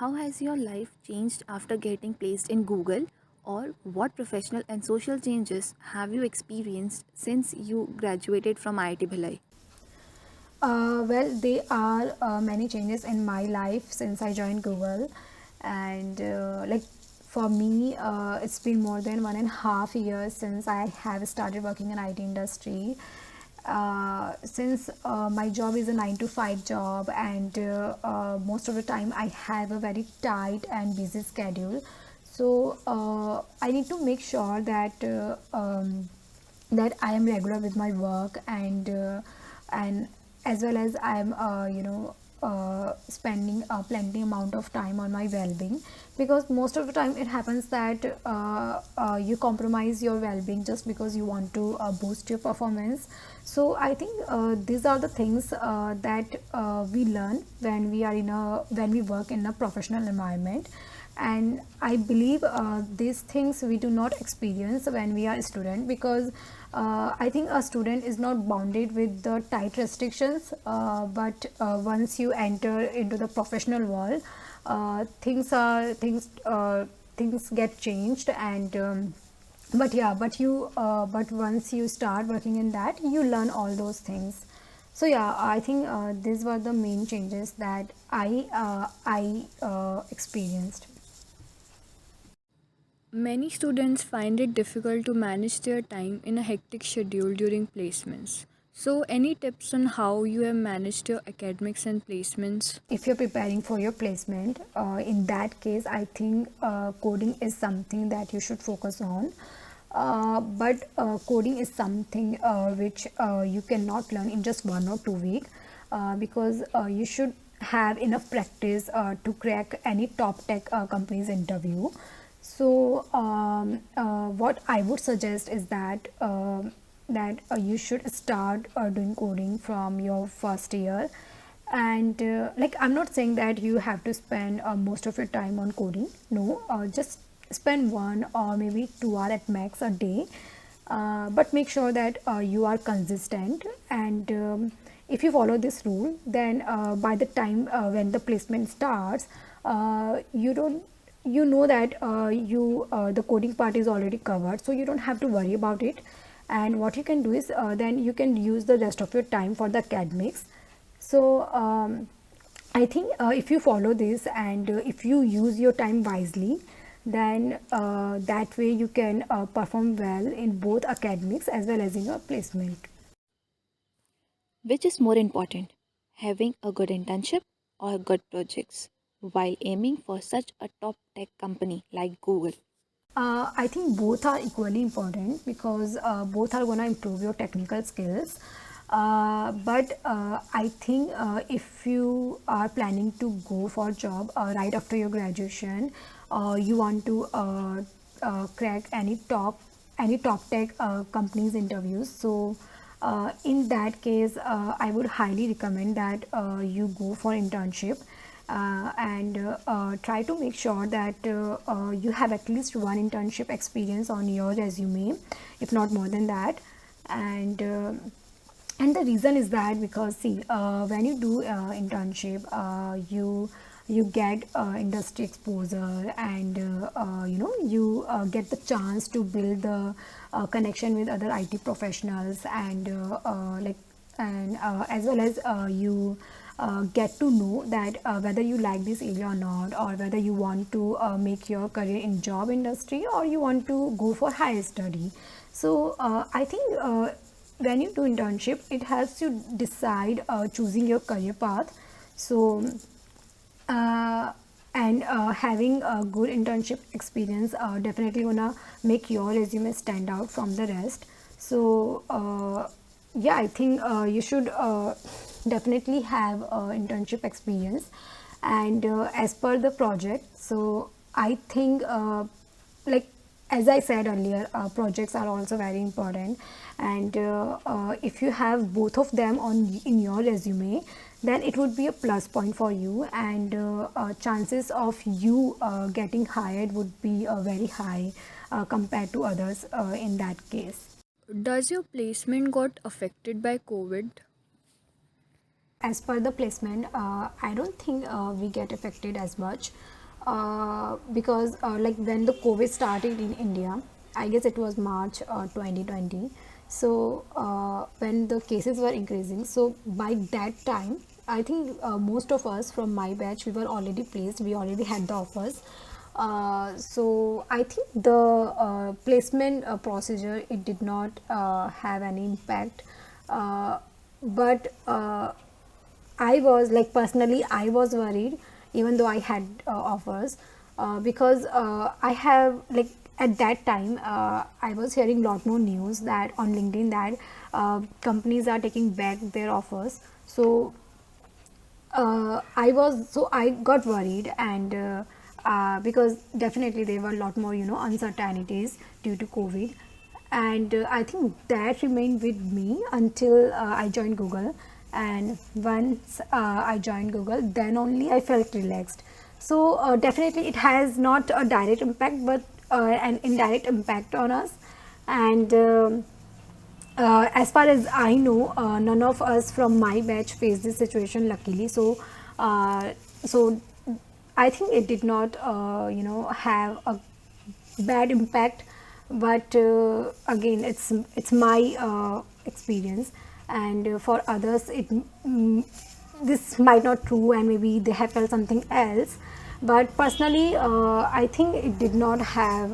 How has your life changed after getting placed in Google? Or what professional and social changes have you experienced since you graduated from IIT Bhilai? Well, there are many changes in my life since I joined Google, and like for me, it's been more than 1.5 years since I have started working in IT industry. Since my job is a 9 to 5 job, and most of the time I have a very tight and busy schedule, so I need to make sure that I am regular with my work, and as well as I am spending plenty amount of time on my well-being, because most of the time it happens that you compromise your well-being just because you want to boost your performance. So I think these are the things that we learn when we work in a professional environment, and I believe these things we do not experience when we are a student, because I think a student is not bounded with the tight restrictions, but once you enter into the professional world, things get changed, and but once you start working in that, you learn all those things. So yeah, I think these were the main changes that I experienced. Many students find it difficult to manage their time in a hectic schedule during placements. So, any tips on how you have managed your academics and placements? If you're preparing for your placement, in that case, I think coding is something that you should focus on. But coding is something which you cannot learn in just 1 or 2 weeks, because you should have enough practice to crack any top tech company's interview. So what I would suggest is that you should start doing coding from your first year, and like, I'm not saying that you have to spend most of your time on coding. No, just spend 1 or maybe 2 hours at max a day, but make sure that you are consistent, and if you follow this rule, then by the time when the placement starts, you don't you know that the coding part is already covered, so you don't have to worry about it. And what you can do is, then you can use the rest of your time for the academics. So I think if you follow this, and if you use your time wisely, then that way you can perform well in both academics as well as in your placement. Which is more important, having a good internship or good projects while aiming for such a top tech company like Google? I think both are equally important, because both are going to improve your technical skills. But I think if you are planning to go for a job right after your graduation, you want to crack any top tech companies interviews. So in that case, I would highly recommend that you go for internship, and try to make sure that you have at least one internship experience on your resume, if not more than that. And uh, and the reason is that, because see, when you do internship, you get industry exposure, and you get the chance to build the connection with other IT professionals, and as well as you get to know that whether you like this area or not, or whether you want to make your career in job industry, or you want to go for higher study. So I think when you do internship, it helps you decide choosing your career path. So uh, and having a good internship experience definitely gonna make your resume stand out from the rest. So yeah, I think you should definitely have internship experience, and as per the project. So I think like, as I said earlier, projects are also very important, and if you have both of them on in your resume, then it would be a plus point for you, and chances of you getting hired would be very high compared to others in that case. Does your placement got affected by COVID? As per the placement, I don't think we get affected as much because like when the COVID started in India, I guess it was March 2020. So when the cases were increasing, so by that time, I think most of us from my batch, we were already placed. We already had the offers. So I think the placement procedure, it did not have any impact. But I was like, personally, I was worried even though I had offers because I have like, at that time I was hearing lot more news that on LinkedIn that companies are taking back their offers. So I got worried, and because definitely there were a lot more uncertainties due to COVID, and I think that remained with me until I joined Google. And once I joined Google, then only I felt relaxed. So definitely it has not a direct impact, but an indirect impact on us. And as far as I know, none of us from my batch faced this situation, luckily. So I think it did not, have a bad impact. But again, it's my experience, and for others, this might not true, and maybe they have felt something else. But personally, I think it did not have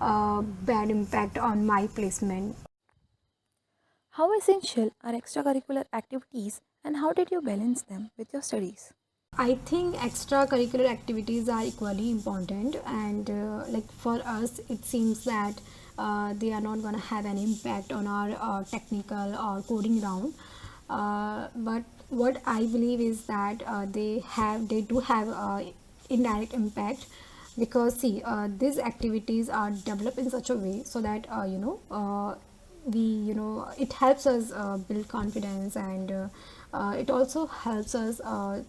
a bad impact on my placement. How essential are extracurricular activities and how did you balance them with your studies? I think extracurricular activities are equally important, and like for us, it seems that they are not going to have any impact on our technical or coding round. But what I believe is that they do have indirect impact, because see, these activities are developed in such a way so that we it helps us build confidence, and it also helps us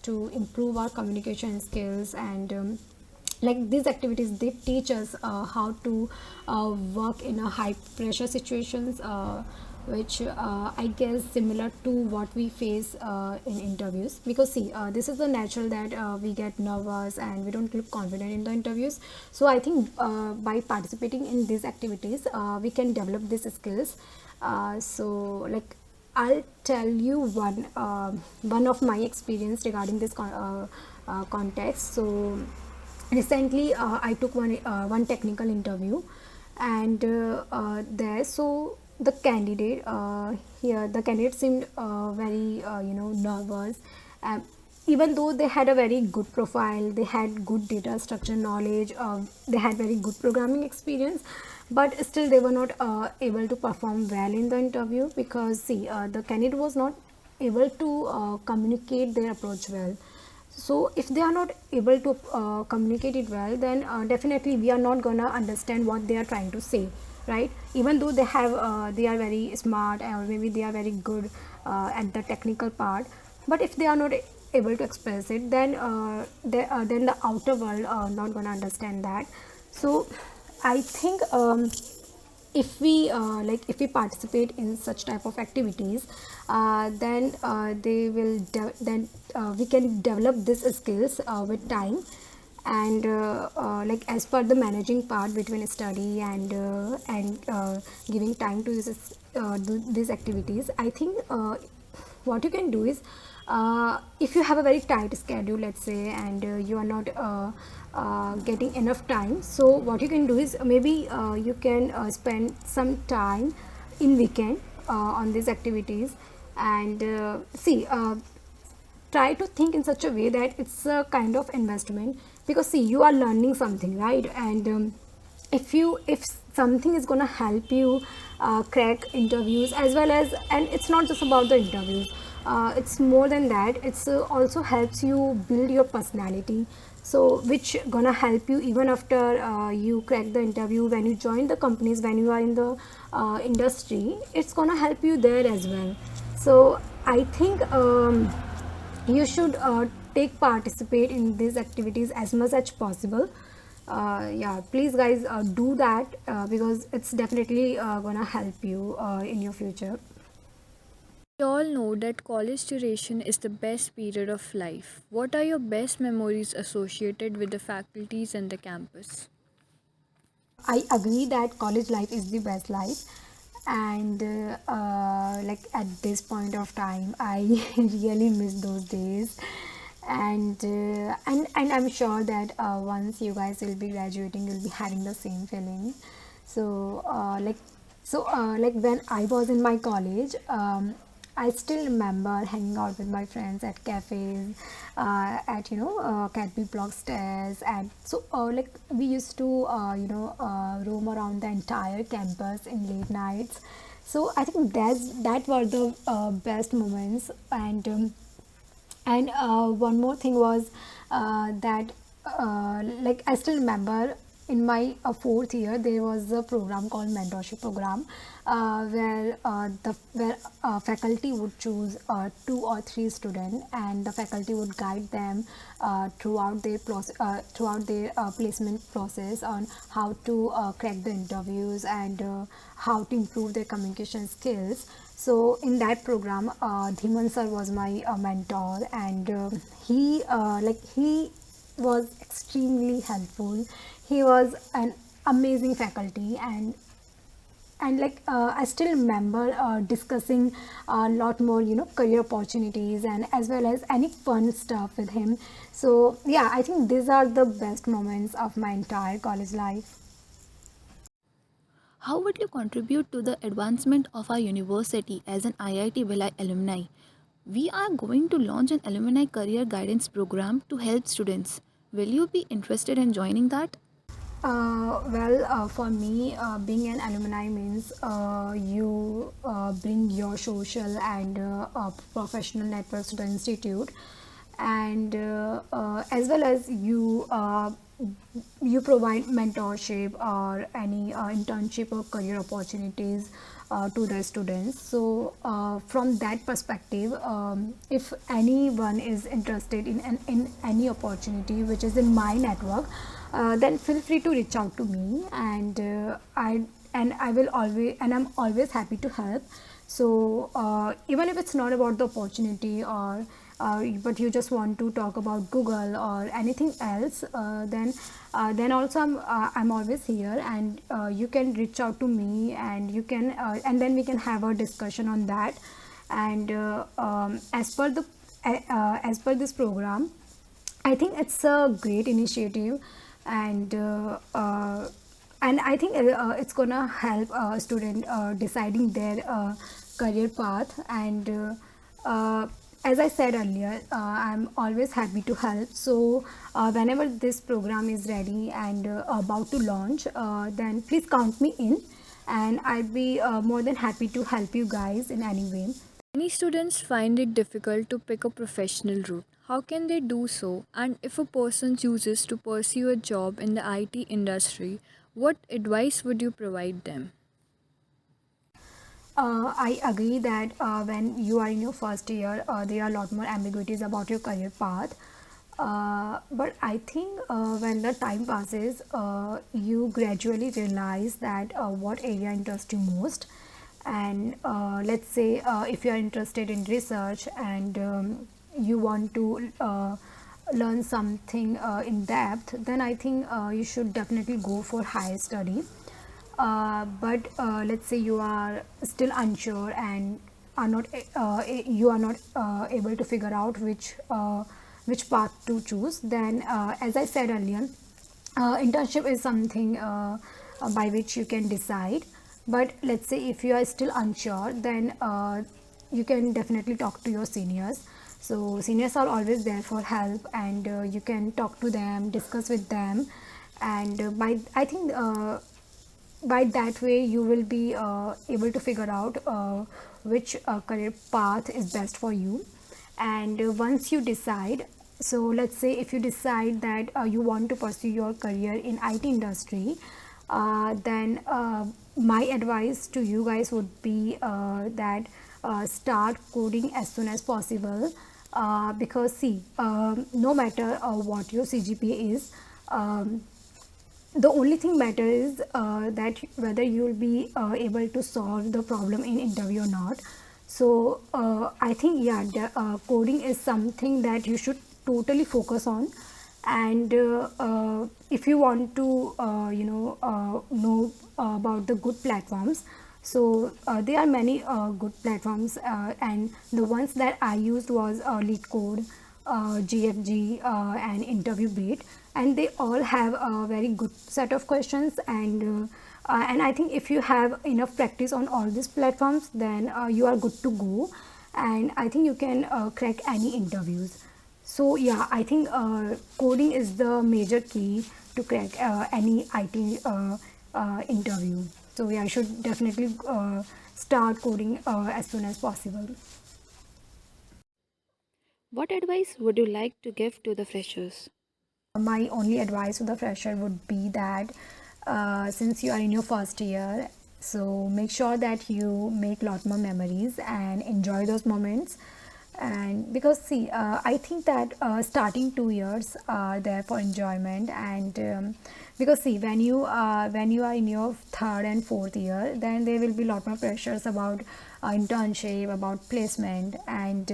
to improve our communication skills. And like these activities, they teach us how to work in a high pressure situations, which I guess similar to what we face in interviews. Because see, this is the natural that we get nervous and we don't look confident in the interviews. So I think by participating in these activities, we can develop these skills. So like, I'll tell you one of my experience regarding this context. So recently I took one technical interview, and there, so the candidate here the candidate seemed very nervous, uh, even though they had a very good profile, they had good data structure knowledge, they had very good programming experience, but still they were not able to perform well in the interview, because see, the candidate was not able to communicate their approach well. So if they are not able to communicate it well, then definitely we are not gonna understand what they are trying to say, right? Even though they are very smart, or maybe they are very good at the technical part, but if they are not able to express it, then then the outer world not gonna understand that. So I think if we participate in such type of activities, then then we can develop these skills with time. And like, as per the managing part between study and giving time to these activities, I think what you can do is, if you have a very tight schedule, let's say, and you are not getting enough time, so what you can do is, maybe you can spend some time in weekend on these activities. And see, try to think in such a way that it's a kind of investment, because see, you are learning something, right? And if something is going to help you crack interviews, as well as, and it's not just about the interviews, it's more than that, it's also helps you build your personality, so which gonna help you even after you crack the interview, when you join the companies, when you are in the industry, it's gonna help you there as well. So I think you should take participate in these activities as much as possible. Yeah, please guys, do that, because it's definitely gonna help you in your future. We all know that college duration is the best period of life. What are your best memories associated with the faculties and the campus? I agree that college life is the best life, and like at this point of time, I really miss those days, and I'm sure that once you guys will be graduating, you'll be having the same feeling. So like when I was in my college, I still remember hanging out with my friends at cafes, at Cadbury Block stairs, and so like we used to roam around the entire campus in late nights. So I think that were the best moments, and one more thing was that like I still remember in my fourth year there was a program called mentorship program, where faculty would choose two or three students, and the faculty would guide them throughout their placement process on how to crack the interviews, and how to improve their communication skills. So in that program, Dhiman sir was my mentor, and he was extremely helpful. He was an amazing faculty, and like I still remember discussing a lot more career opportunities, and as well as any fun stuff with him. So yeah, I think these are the best moments of my entire college life. How would you contribute to the advancement of our university as an IIT Bhilai alumni? We are going to launch an alumni career guidance program to help students. Will you be interested in joining that? For me, being an alumni means you bring your social and professional networks to the institute, and as well as you provide mentorship or any internship or career opportunities to the students. So from that perspective, if anyone is interested in any opportunity which is in my network, then feel free to reach out to me, and I will always, and I'm always happy to help. So even if it's not about the opportunity, or but you just want to talk about Google or anything else, then also I'm always here, and you can reach out to me, and you can and then we can have a discussion on that. And as per this program, I think it's a great initiative, and I think it's gonna help a student deciding their career path. And as I said earlier, I'm always happy to help. So whenever this program is ready and about to launch, then please count me in, and I'll be more than happy to help you guys in any way. Many students find it difficult to pick a professional route. How can they do so? And if a person chooses to pursue a job in the IT industry, what advice would you provide them? I agree that when you are in your first year, there are a lot more ambiguities about your career path. But I think when the time passes, you gradually realize that what area interests you most. And let's say if you are interested in research, and you want to learn something in depth, then I think you should definitely go for higher study. But let's say you are still unsure, and are not you are not able to figure out which path to choose, then as I said earlier, internship is something by which you can decide. But let's say if you are still unsure, then you can definitely talk to your seniors. So seniors are always there for help, and you can talk to them, discuss with them, and by I think by that way you will be able to figure out which career path is best for you. And once you decide, so let's say if you decide that you want to pursue your career in IT industry, then my advice to you guys would be that start coding as soon as possible, because see, no matter what your CGPA is, the only thing matter is that whether you will be able to solve the problem in interview or not. So I think, yeah, coding is something that you should totally focus on. And if you want to know about the good platforms, so there are many good platforms, and the ones that I used was LeetCode, GFG, and Interview Bait, and they all have a very good set of questions. And I think if you have enough practice on all these platforms, then you are good to go, and I think you can crack any interviews. So yeah, I think coding is the major key to crack any IT interview. So yeah, I should definitely start coding as soon as possible. What advice would you like to give to the freshers? My only advice to the fresher would be that since you are in your first year, so make sure that you make a lot more memories and enjoy those moments. And because see, I think that starting 2 years are there for enjoyment. And because see, when you are in your third and fourth year, then there will be a lot more pressures about internship, about placement. And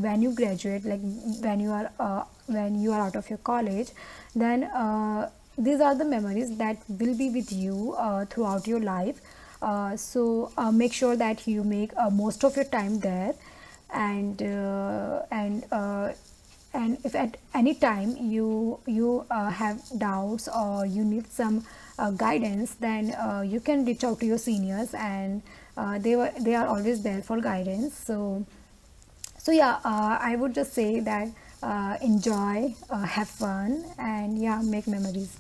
when you graduate, like when you are out of your college, then these are the memories that will be with you throughout your life. So make sure that you make most of your time there. And if at any time you have doubts or you need some guidance, then you can reach out to your seniors, and they are always there for guidance. So yeah, I would just say that enjoy, have fun, and yeah, make memories.